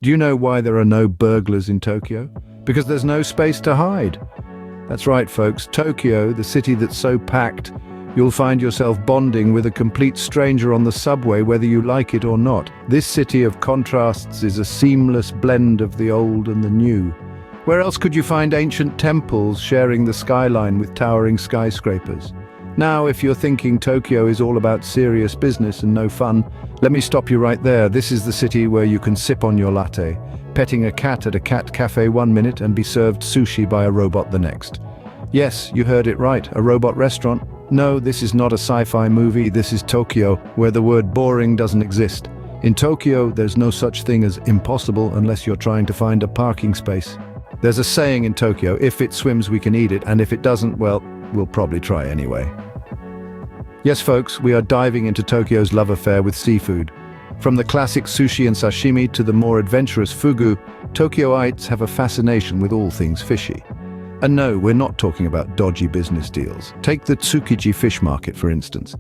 Do you know why there are no burglars in Tokyo? Because there's no space to hide. That's right, folks. Tokyo, the city that's so packed, you'll find yourself bonding with a complete stranger on the subway, whether you like it or not. This city of contrasts is a seamless blend of the old and the new. Where else could you find ancient temples sharing the skyline with towering skyscrapers? Now, if you're thinking Tokyo is all about serious business and no fun, let me stop you right there. This is the city where you can sip on your latte, petting a cat at a cat cafe 1 minute and be served sushi by a robot the next. Yes, you heard it right, a robot restaurant. No, this is not a sci-fi movie, this is Tokyo, where the word boring doesn't exist. In Tokyo, there's no such thing as impossible unless you're trying to find a parking space. There's a saying in Tokyo, if it swims we can eat it, and if it doesn't, well, we'll probably try anyway. Yes, folks, we are diving into Tokyo's love affair with seafood. From the classic sushi and sashimi to the more adventurous fugu, Tokyoites have a fascination with all things fishy. And no, we're not talking about dodgy business deals. Take the Tsukiji fish market, for instance.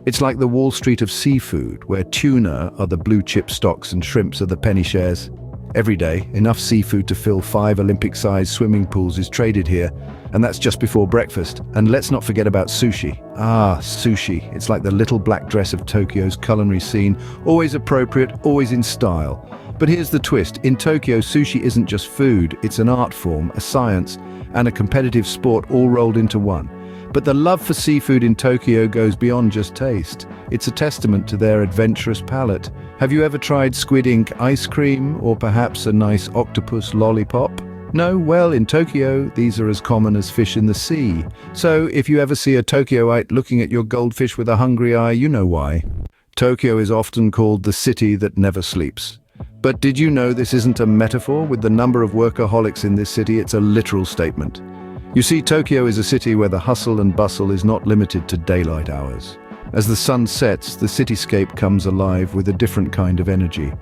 It's like the Wall Street of seafood, where tuna are the blue chip stocks and shrimps are the penny shares. Every day, enough seafood to fill 5 Olympic-sized swimming pools is traded here, and that's just before breakfast. And let's not forget about sushi. Ah, sushi. It's like the little black dress of Tokyo's culinary scene, always appropriate, always in style. But here's the twist. In Tokyo, sushi isn't just food, it's an art form, a science, and a competitive sport all rolled into one. But the love for seafood in Tokyo goes beyond just taste. It's a testament to their adventurous palate. Have you ever tried squid ink ice cream, or perhaps a nice octopus lollipop? No? Well, in Tokyo, these are as common as fish in the sea. So if you ever see a Tokyoite looking at your goldfish with a hungry eye, you know why. Tokyo is often called the city that never sleeps. But did you know this isn't a metaphor? With the number of workaholics in this city, it's a literal statement. You see, Tokyo is a city where the hustle and bustle is not limited to daylight hours. As the sun sets, the cityscape comes alive with a different kind of energy.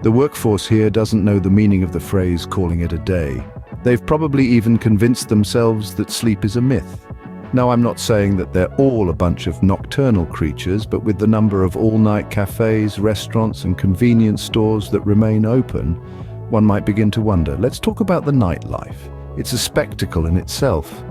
The workforce here doesn't know the meaning of the phrase calling it a day. They've probably even convinced themselves that sleep is a myth. Now, I'm not saying that they're all a bunch of nocturnal creatures, but with the number of all-night cafes, restaurants, and convenience stores that remain open, one might begin to wonder. Let's talk about the nightlife. It's a spectacle in itself.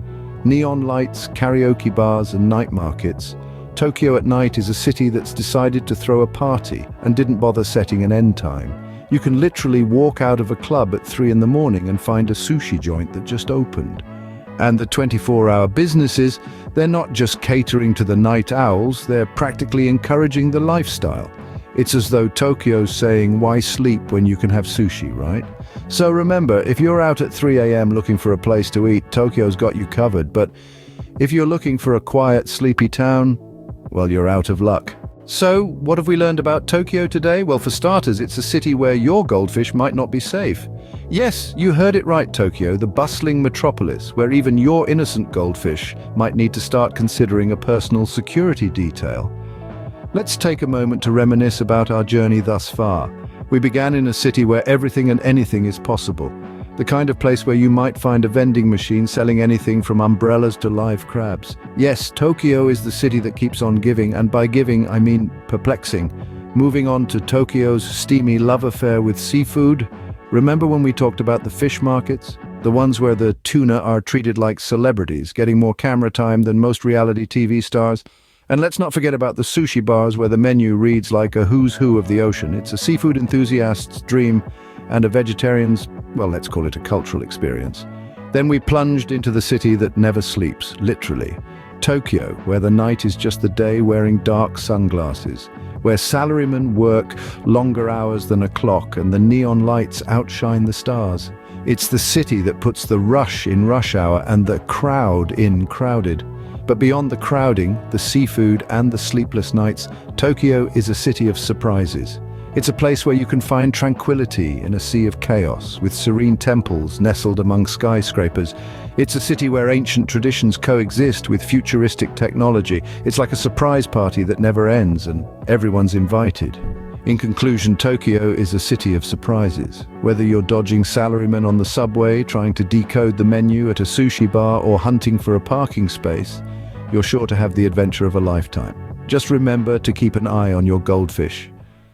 Neon lights, karaoke bars, and night markets. Tokyo at night is a city that's decided to throw a party and didn't bother setting an end time. You can literally walk out of a club at 3 in the morning and find a sushi joint that just opened. And the 24-hour businesses, they're not just catering to the night owls, they're practically encouraging the lifestyle. It's as though Tokyo's saying, why sleep when you can have sushi, right? So remember, if you're out at 3 a.m. looking for a place to eat, Tokyo's got you covered. But if you're looking for a quiet, sleepy town, well, you're out of luck. So, what have we learned about Tokyo today? Well, for starters, it's a city where your goldfish might not be safe. Yes, you heard it right, Tokyo, the bustling metropolis, where even your innocent goldfish might need to start considering a personal security detail. Let's take a moment to reminisce about our journey thus far. We began in a city where everything and anything is possible. The kind of place where you might find a vending machine selling anything from umbrellas to live crabs. Yes, Tokyo is the city that keeps on giving, and by giving, I mean perplexing. Moving on to Tokyo's steamy love affair with seafood. Remember when we talked about the fish markets? The ones where the tuna are treated like celebrities, getting more camera time than most reality TV stars? And let's not forget about the sushi bars where the menu reads like a who's who of the ocean. It's a seafood enthusiast's dream, and a vegetarian's, well, let's call it a cultural experience. Then we plunged into the city that never sleeps, literally. Tokyo, where the night is just the day wearing dark sunglasses, where salarymen work longer hours than a clock and the neon lights outshine the stars. It's the city that puts the rush in rush hour and the crowd in crowded. But beyond the crowding, the seafood, and the sleepless nights, Tokyo is a city of surprises. It's a place where you can find tranquility in a sea of chaos, with serene temples nestled among skyscrapers. It's a city where ancient traditions coexist with futuristic technology. It's like a surprise party that never ends, and everyone's invited. In conclusion, Tokyo is a city of surprises. Whether you're dodging salarymen on the subway, trying to decode the menu at a sushi bar, or hunting for a parking space, you're sure to have the adventure of a lifetime. Just remember to keep an eye on your goldfish.